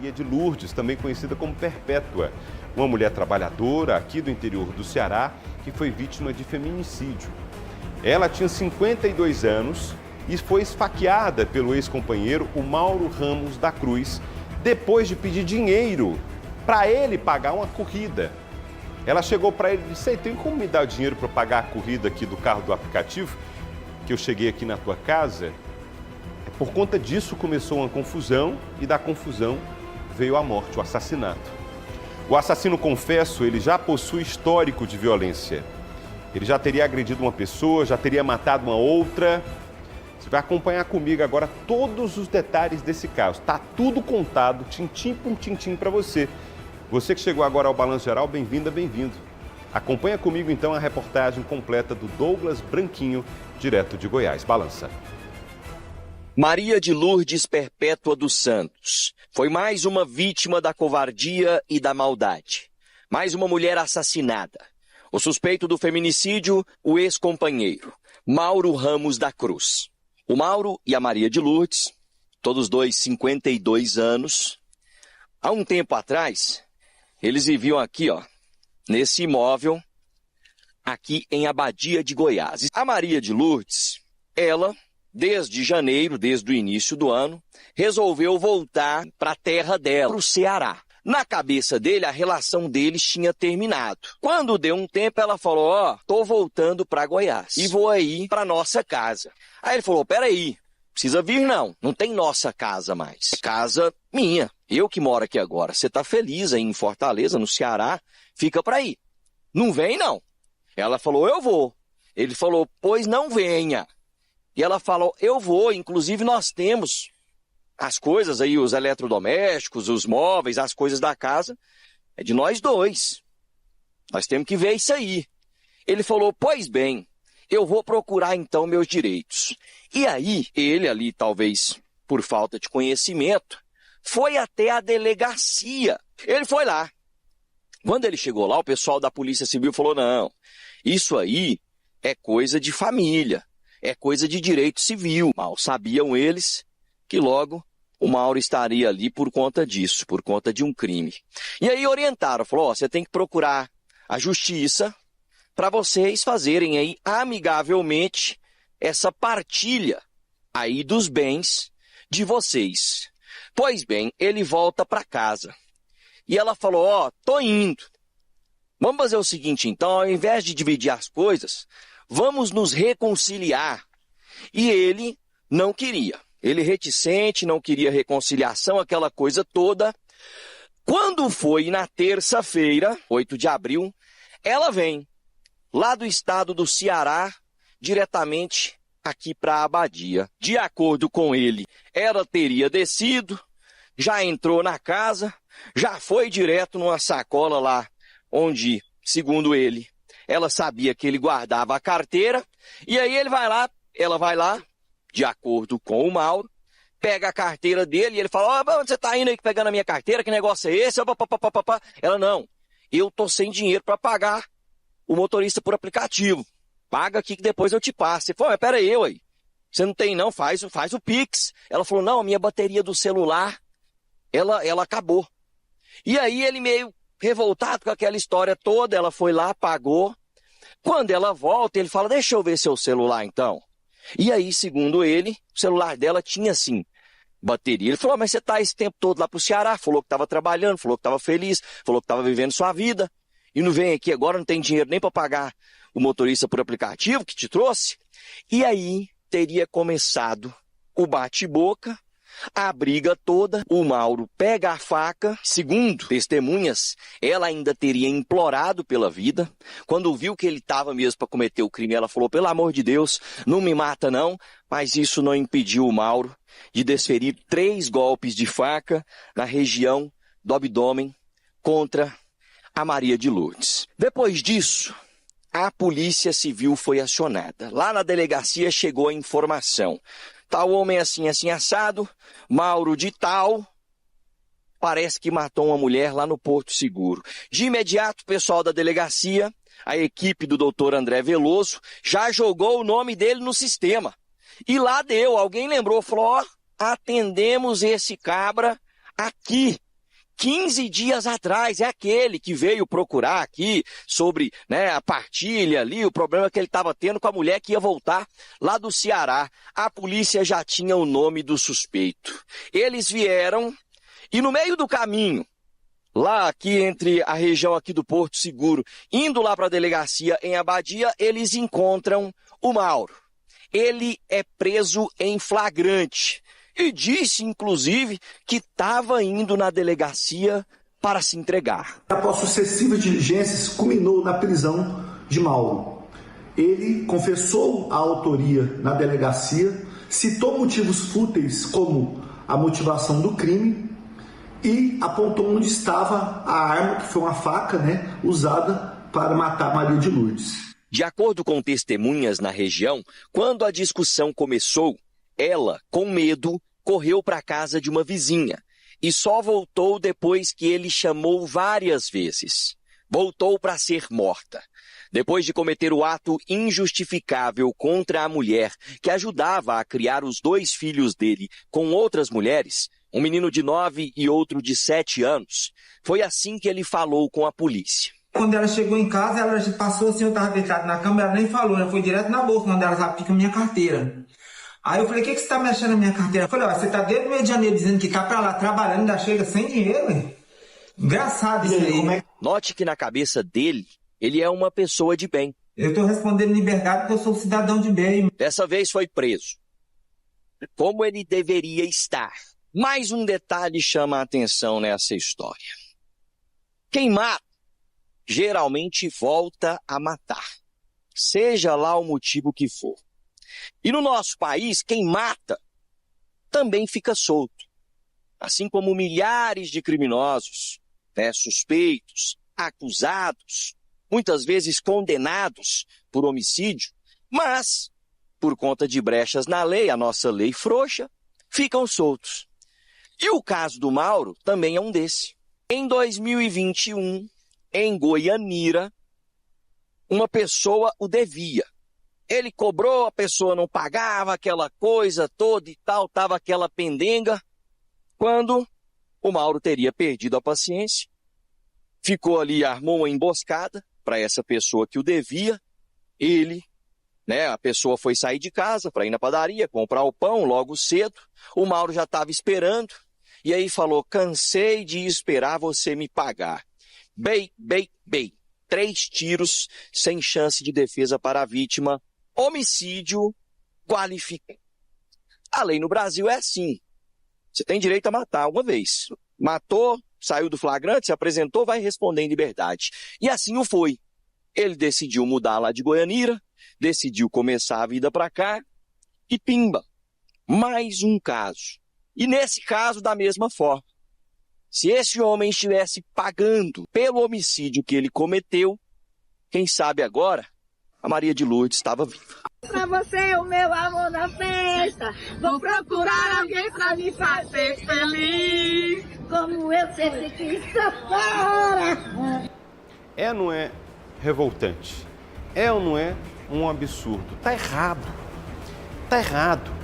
Maria de Lourdes, também conhecida como Perpétua, uma mulher trabalhadora aqui do interior do Ceará que foi vítima de feminicídio. Ela tinha 52 anos e foi esfaqueada pelo ex-companheiro, o Mauro Ramos da Cruz, depois de pedir dinheiro para ele pagar uma corrida. Ela chegou para ele e disse: tem como me dar dinheiro para pagar a corrida aqui do carro do aplicativo, que eu cheguei aqui na tua casa? Por conta disso começou uma confusão e da confusão veio a morte, o assassinato. O assassino, confesso, ele já possui histórico de violência. Ele já teria agredido uma pessoa, já teria matado uma outra. Você vai acompanhar comigo agora todos os detalhes desse caso. Está tudo contado, tintim por tintim para você. Você que chegou agora ao Balanço Geral, bem-vinda, bem-vindo. Acompanha comigo então a reportagem completa do Douglas Branquinho, direto de Goiás. Balança. Maria de Lourdes Perpétua dos Santos foi mais uma vítima da covardia e da maldade. Mais uma mulher assassinada. O suspeito do feminicídio, o ex-companheiro, Mauro Ramos da Cruz. O Mauro e a Maria de Lourdes, todos dois 52 anos. Há um tempo atrás, eles viviam aqui, nesse imóvel, aqui em Abadia de Goiás. A Maria de Lourdes, ela, desde janeiro, desde o início do ano, resolveu voltar para a terra dela, para o Ceará. Na cabeça dele, a relação deles tinha terminado. Quando deu um tempo, ela falou: tô voltando para Goiás e vou aí para nossa casa. Aí ele falou: peraí, precisa vir não tem nossa casa mais. É casa minha, eu que moro aqui agora. Você tá feliz aí em Fortaleza, no Ceará, fica para aí. Não vem não. Ela falou: eu vou. Ele falou: pois não venha. E ela falou: eu vou, inclusive nós temos as coisas aí, os eletrodomésticos, os móveis, as coisas da casa, é de nós dois. Nós temos que ver isso aí. Ele falou: pois bem, eu vou procurar então meus direitos. E aí, ele ali, talvez por falta de conhecimento, foi até a delegacia. Ele foi lá. Quando ele chegou lá, o pessoal da Polícia Civil falou: não, isso aí é coisa de família. É coisa de direito civil. Mal sabiam eles que logo o Mauro estaria ali por conta disso, por conta de um crime. E aí orientaram, falou: você tem que procurar a justiça para vocês fazerem aí amigavelmente essa partilha aí dos bens de vocês. Pois bem, ele volta para casa. E ela falou: tô indo. Vamos fazer o seguinte então, ao invés de dividir as coisas, vamos nos reconciliar. E ele não queria. Ele reticente, não queria reconciliação, aquela coisa toda. Quando foi na terça-feira, 8 de abril, ela vem lá do estado do Ceará, diretamente aqui para a Abadia. De acordo com ele, ela teria descido, já entrou na casa, já foi direto numa sacola lá, onde, segundo ele, ela sabia que ele guardava a carteira, e aí ela vai lá, de acordo com o Mauro, pega a carteira dele e ele fala: onde você tá indo aí pegando a minha carteira? Que negócio é esse? Ela: não, eu tô sem dinheiro para pagar o motorista por aplicativo. Paga aqui que depois eu te passo. Ele falou: mas pera aí, você não tem não, faz o Pix. Ela falou: não, a minha bateria do celular, ela acabou. E aí ele meio revoltado com aquela história toda, ela foi lá, pagou. Quando ela volta, ele fala: deixa eu ver seu celular então. E aí, segundo ele, o celular dela tinha sim bateria. Ele falou: mas você tá esse tempo todo lá pro Ceará, falou que estava trabalhando, falou que estava feliz, falou que estava vivendo sua vida, e não vem aqui agora, não tem dinheiro nem para pagar o motorista por aplicativo que te trouxe. E aí teria começado o bate-boca, a briga toda. O Mauro pega a faca. Segundo testemunhas, ela ainda teria implorado pela vida. Quando viu que ele estava mesmo para cometer o crime, ela falou: pelo amor de Deus, não me mata não. Mas isso não impediu o Mauro de desferir 3 golpes de faca na região do abdômen contra a Maria de Lourdes. Depois disso, a Polícia Civil foi acionada. Lá na delegacia chegou a informação: tal homem assim, assim, assado, Mauro de tal, parece que matou uma mulher lá no Porto Seguro. De imediato, o pessoal da delegacia, a equipe do doutor André Veloso, já jogou o nome dele no sistema. E lá deu, alguém lembrou, falou: atendemos esse cabra aqui 15 dias atrás, é aquele que veio procurar aqui sobre, a partilha ali, o problema que ele estava tendo com a mulher que ia voltar lá do Ceará. A polícia já tinha o nome do suspeito. Eles vieram e no meio do caminho, lá aqui entre a região aqui do Porto Seguro, indo lá para a delegacia em Abadia, eles encontram o Mauro. Ele é preso em flagrante. E disse, inclusive, que estava indo na delegacia para se entregar. Após sucessivas diligências, culminou na prisão de Mauro. Ele confessou a autoria na delegacia, citou motivos fúteis como a motivação do crime e apontou onde estava a arma, que foi uma faca, usada para matar Maria de Lourdes. De acordo com testemunhas na região, quando a discussão começou, ela, com medo, correu para a casa de uma vizinha e só voltou depois que ele chamou várias vezes. Voltou para ser morta. Depois de cometer o ato injustificável contra a mulher que ajudava a criar os 2 filhos dele com outras mulheres, um menino de 9 e outro de 7 anos, foi assim que ele falou com a polícia. Quando ela chegou em casa, ela passou assim, eu estava deitado na cama, ela nem falou, ela foi direto na bolsa, onde ela sabe que fica a minha carteira. Aí eu falei, o que você está mexendo na minha carteira? Eu falei, você está desde o mês de janeiro dizendo que está para lá trabalhando, ainda chega sem dinheiro, hein? Engraçado isso aí. Note que na cabeça dele, ele é uma pessoa de bem. Eu estou respondendo liberdade porque eu sou cidadão de bem. Dessa vez foi preso. Como ele deveria estar. Mais um detalhe chama a atenção nessa história. Quem mata, geralmente volta a matar, seja lá o motivo que for. E no nosso país, quem mata também fica solto. Assim como milhares de criminosos, suspeitos, acusados, muitas vezes condenados por homicídio, mas, por conta de brechas na lei, a nossa lei frouxa, ficam soltos. E o caso do Mauro também é um desse. Em 2021, em Goianira, uma pessoa o devia. Ele cobrou, a pessoa não pagava, aquela coisa toda e tal, estava aquela pendenga, quando o Mauro teria perdido a paciência, ficou ali, armou uma emboscada para essa pessoa que o devia, ele, a pessoa foi sair de casa para ir na padaria, comprar o pão logo cedo, o Mauro já estava esperando, e aí falou, cansei de esperar você me pagar. Bem. 3 tiros, sem chance de defesa para a vítima, homicídio qualificado. A lei no Brasil é assim, você tem direito a matar uma vez. Matou, saiu do flagrante, se apresentou, vai responder em liberdade. E assim o foi. Ele decidiu mudar lá de Goianira, decidiu começar a vida para cá e pimba, mais um caso. E nesse caso, da mesma forma. Se esse homem estivesse pagando pelo homicídio que ele cometeu, quem sabe agora a Maria de Lourdes estava viva. Pra você, o meu amor na festa, vou procurar alguém pra me fazer feliz, como eu sempre quis fora. É ou não é revoltante? É ou não é um absurdo? Tá errado. Tá errado.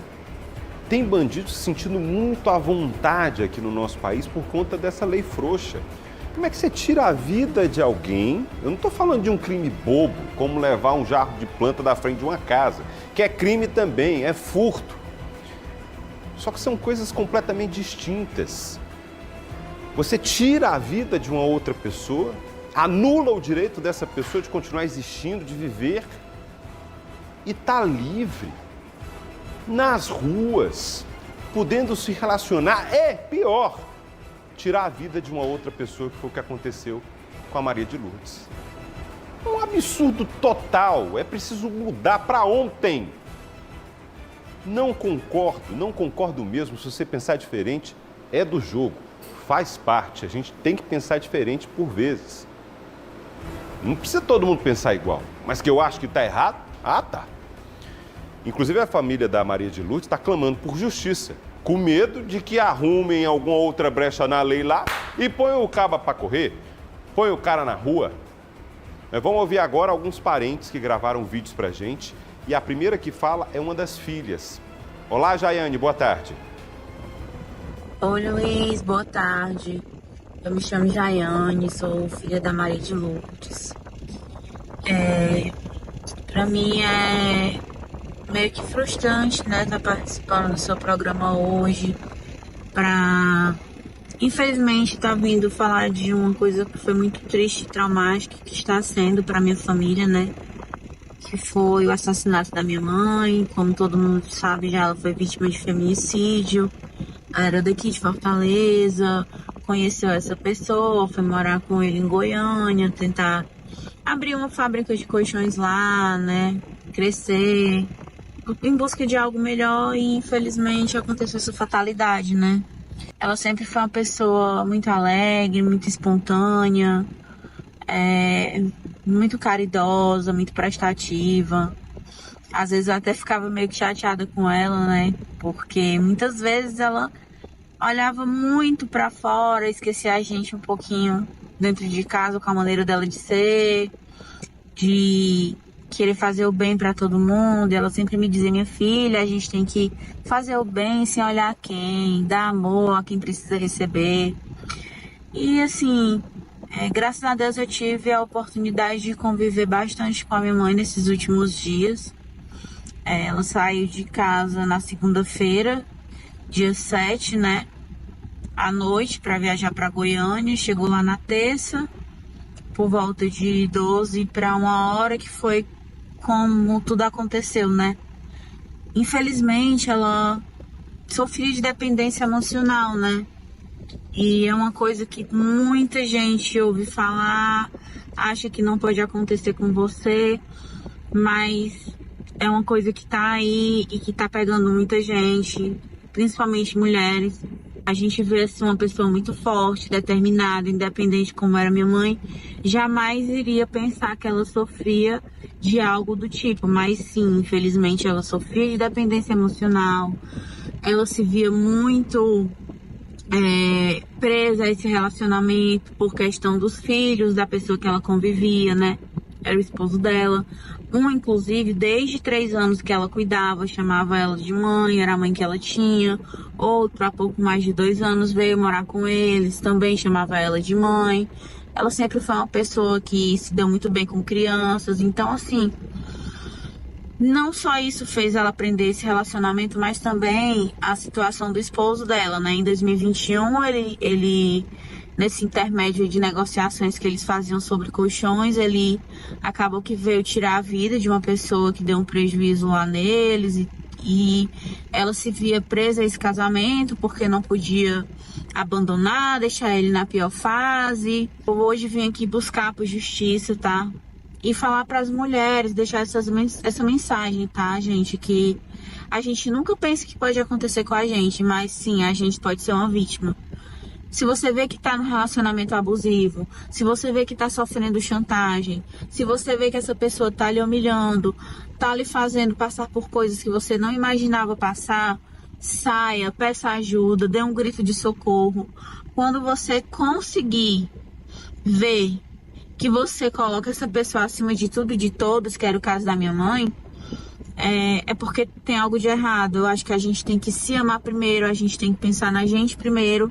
Tem bandidos se sentindo muito à vontade aqui no nosso país por conta dessa lei frouxa. Como é que você tira a vida de alguém? Eu não estou falando de um crime bobo, como levar um jarro de planta da frente de uma casa, que é crime também, é furto. Só que são coisas completamente distintas. Você tira a vida de uma outra pessoa, anula o direito dessa pessoa de continuar existindo, de viver, e está livre, nas ruas, podendo se relacionar. É pior, tirar a vida de uma outra pessoa, que foi o que aconteceu com a Maria de Lourdes. Um absurdo total, é preciso mudar para ontem. Não concordo mesmo. Se você pensar diferente, é do jogo, faz parte, a gente tem que pensar diferente por vezes. Não precisa todo mundo pensar igual, mas que eu acho que está errado, tá. Inclusive a família da Maria de Lourdes está clamando por justiça, com medo de que arrumem alguma outra brecha na lei lá e põe o caba para correr, põe o cara na rua. Mas vamos ouvir agora alguns parentes que gravaram vídeos pra gente, e a primeira que fala é uma das filhas. Olá, Jaiane, boa tarde. Oi, Luiz, boa tarde. Eu me chamo Jaiane, sou filha da Maria de Lourdes. Pra mim é meio que frustrante, né, estar participando do seu programa hoje, infelizmente estar vindo falar de uma coisa que foi muito triste e traumática, que está sendo para minha família, né, que foi o assassinato da minha mãe. Como todo mundo sabe, já ela foi vítima de feminicídio. Ela era daqui de Fortaleza, conheceu essa pessoa, foi morar com ele em Goiânia, tentar abrir uma fábrica de colchões lá, né, crescer, em busca de algo melhor, e infelizmente aconteceu essa fatalidade, né. Ela sempre foi uma pessoa muito alegre, muito espontânea, muito caridosa, muito prestativa. Às vezes eu até ficava meio que chateada com ela, né? Porque muitas vezes ela olhava muito pra fora, esquecia a gente um pouquinho dentro de casa, com a maneira dela de ser, de querer fazer o bem pra todo mundo. Ela sempre me dizia: minha filha, a gente tem que fazer o bem sem olhar quem, dar amor a quem precisa receber. E assim, graças a Deus eu tive a oportunidade de conviver bastante com a minha mãe nesses últimos dias. Ela saiu de casa na segunda-feira, dia 7, né, à noite, para viajar para Goiânia. Chegou lá na terça, por volta de 12 para 1h, que foi como tudo aconteceu, né. Infelizmente, ela sofria de dependência emocional, né. E é uma coisa que muita gente ouve falar, acha que não pode acontecer com você, mas é uma coisa que tá aí e que tá pegando muita gente, principalmente mulheres. A gente vê assim uma pessoa muito forte, determinada, independente, como era minha mãe. Jamais iria pensar que ela sofria de algo do tipo, mas sim, infelizmente ela sofria de dependência emocional. Ela se via muito presa a esse relacionamento por questão dos filhos, da pessoa que ela convivia, né? Era o esposo dela. Inclusive, desde 3 anos que ela cuidava, chamava ela de mãe, era a mãe que ela tinha. Outro, há pouco mais de 2 anos, veio morar com eles, também chamava ela de mãe. Ela sempre foi uma pessoa que se deu muito bem com crianças. Então, assim, não só isso fez ela aprender esse relacionamento, mas também a situação do esposo dela, né? Em 2021, ele nesse intermédio de negociações que eles faziam sobre colchões, ele acabou que veio tirar a vida de uma pessoa que deu um prejuízo lá neles, e ela se via presa a esse casamento porque não podia abandonar, deixar ele na pior fase. Eu hoje vim aqui buscar por justiça, tá? E falar para as mulheres, deixar essa mensagem, tá, gente? Que a gente nunca pensa que pode acontecer com a gente, mas sim, a gente pode ser uma vítima. Se você vê que tá num relacionamento abusivo, se você vê que tá sofrendo chantagem, se você vê que essa pessoa tá lhe humilhando, tá lhe fazendo passar por coisas que você não imaginava passar, saia, peça ajuda, dê um grito de socorro. Quando você conseguir ver que você coloca essa pessoa acima de tudo e de todos, que era o caso da minha mãe, é porque tem algo de errado. Eu acho que a gente tem que se amar primeiro, a gente tem que pensar na gente primeiro,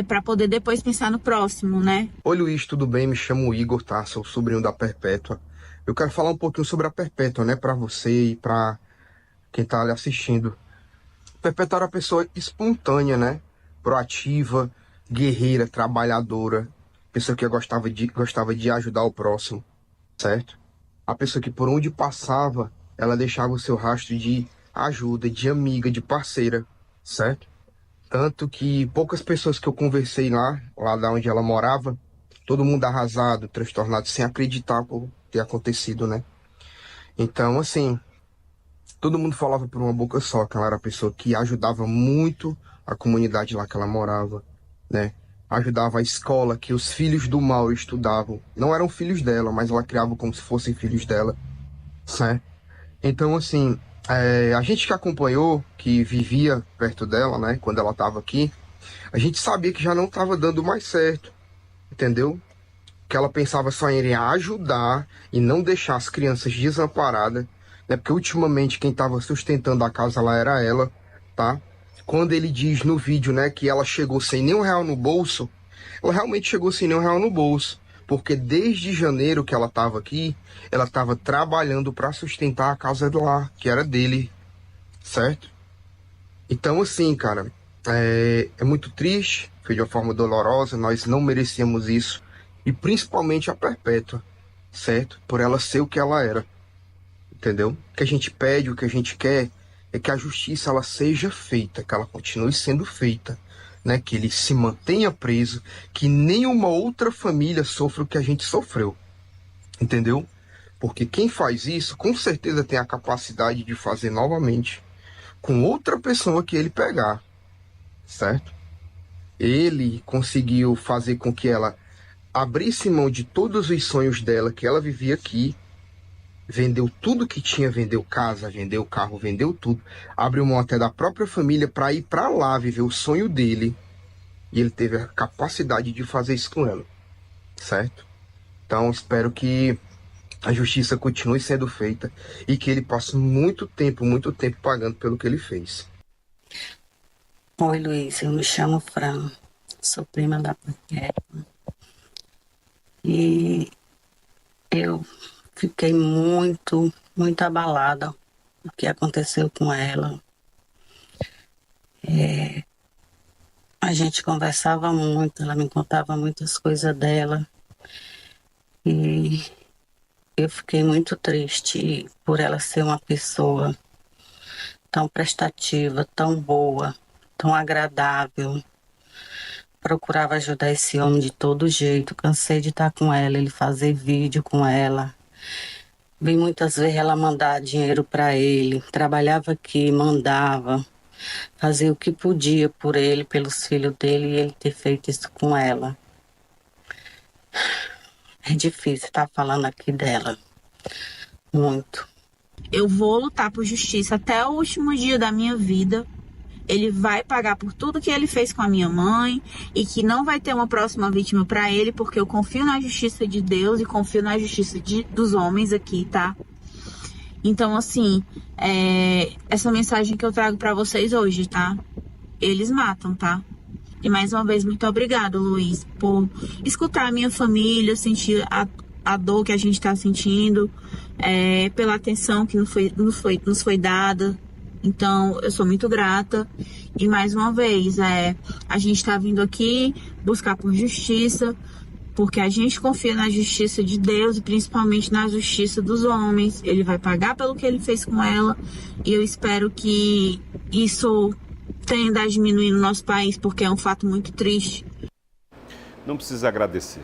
para poder depois pensar no próximo, né? Oi, Luiz, tudo bem? Me chamo Igor, tá? Sou sobrinho da Perpétua. Eu quero falar um pouquinho sobre a Perpétua, né? Pra você e pra quem tá ali assistindo. Perpétua era uma pessoa espontânea, né? Proativa, guerreira, trabalhadora. Pessoa que gostava de ajudar o próximo, certo? A pessoa que por onde passava, ela deixava o seu rastro de ajuda, de amiga, de parceira, certo? Tanto que poucas pessoas que eu conversei lá da onde ela morava, todo mundo arrasado, transtornado, sem acreditar por ter acontecido, né? Então, assim, todo mundo falava por uma boca só que ela era a pessoa que ajudava muito a comunidade lá que ela morava, né? Ajudava a escola que os filhos do mal estudavam. Não eram filhos dela, mas ela criava como se fossem filhos dela, né? Então, assim, a gente que acompanhou, que vivia perto dela, né, quando ela estava aqui, a gente sabia que já não estava dando mais certo, entendeu? Que ela pensava só em ajudar e não deixar as crianças desamparadas, né? Porque ultimamente quem estava sustentando a casa lá era ela, tá? Quando ele diz no vídeo, né, que ela chegou sem nenhum real no bolso, ela realmente chegou sem nenhum real no bolso. Porque desde janeiro que ela estava aqui, ela estava trabalhando para sustentar a casa lá, que era dele, certo? Então, assim, cara, é muito triste, foi de uma forma dolorosa, nós não merecíamos isso. E principalmente a Perpétua, certo? Por ela ser o que ela era, entendeu? O que a gente pede, o que a gente quer é que a justiça ela seja feita, que ela continue sendo feita. Né, que ele se mantenha preso, que nenhuma outra família sofra o que a gente sofreu, entendeu? Porque quem faz isso, com certeza tem a capacidade de fazer novamente com outra pessoa que ele pegar, certo? Ele conseguiu fazer com que ela abrisse mão de todos os sonhos dela, que ela vivia aqui, vendeu tudo que tinha, vendeu casa, vendeu carro, vendeu tudo, abriu mão até da própria família para ir para lá viver o sonho dele, e ele teve a capacidade de fazer isso com ela, certo? Então espero que a justiça continue sendo feita e que ele passe muito tempo pagando pelo que ele fez. Oi, Luiz, eu me chamo Fran, sou prima da Perpétua e eu fiquei muito abalada com o que aconteceu com ela. A gente conversava muito, ela me contava muitas coisas dela e eu fiquei muito triste por ela ser uma pessoa tão prestativa, tão boa, tão agradável. Procurava ajudar esse homem de todo jeito, cansei de estar com ela, ele fazer vídeo com ela. Vi muitas vezes ela mandar dinheiro para ele, trabalhava aqui, mandava, fazia o que podia por ele, pelos filhos dele, e ele ter feito isso com ela. É difícil estar falando aqui dela, muito. Eu vou lutar por justiça até o último dia da minha vida. Ele vai pagar por tudo que ele fez com a minha mãe e que não vai ter uma próxima vítima para ele, porque eu confio na justiça de Deus e confio na justiça dos homens aqui, tá? Então, assim, essa mensagem que eu trago para vocês hoje, tá? Eles matam, tá? E mais uma vez, muito obrigada, Luiz, por escutar a minha família, sentir a dor que a gente tá sentindo, pela atenção que nos foi dada. Então, eu sou muito grata. E mais uma vez, a gente está vindo aqui buscar por justiça, porque a gente confia na justiça de Deus e principalmente na justiça dos homens. Ele vai pagar pelo que ele fez com ela. E eu espero que isso tenda a diminuir no nosso país, porque é um fato muito triste. Não precisa agradecer,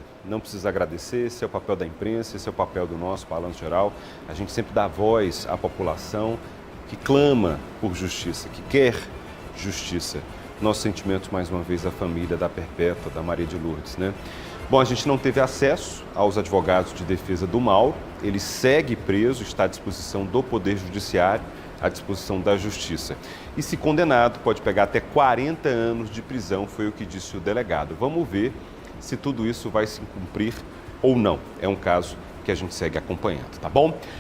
esse é o papel da imprensa, esse é o papel do nosso Balanço Geral. A gente sempre dá voz à população que clama por justiça, que quer justiça. Nossos sentimentos, mais uma vez, à família da Perpétua, da Maria de Lourdes, né? Bom, a gente não teve acesso aos advogados de defesa do Mauro. Ele segue preso, está à disposição do Poder Judiciário, à disposição da Justiça. E se condenado, pode pegar até 40 anos de prisão, foi o que disse o delegado. Vamos ver se tudo isso vai se cumprir ou não. É um caso que a gente segue acompanhando, tá bom?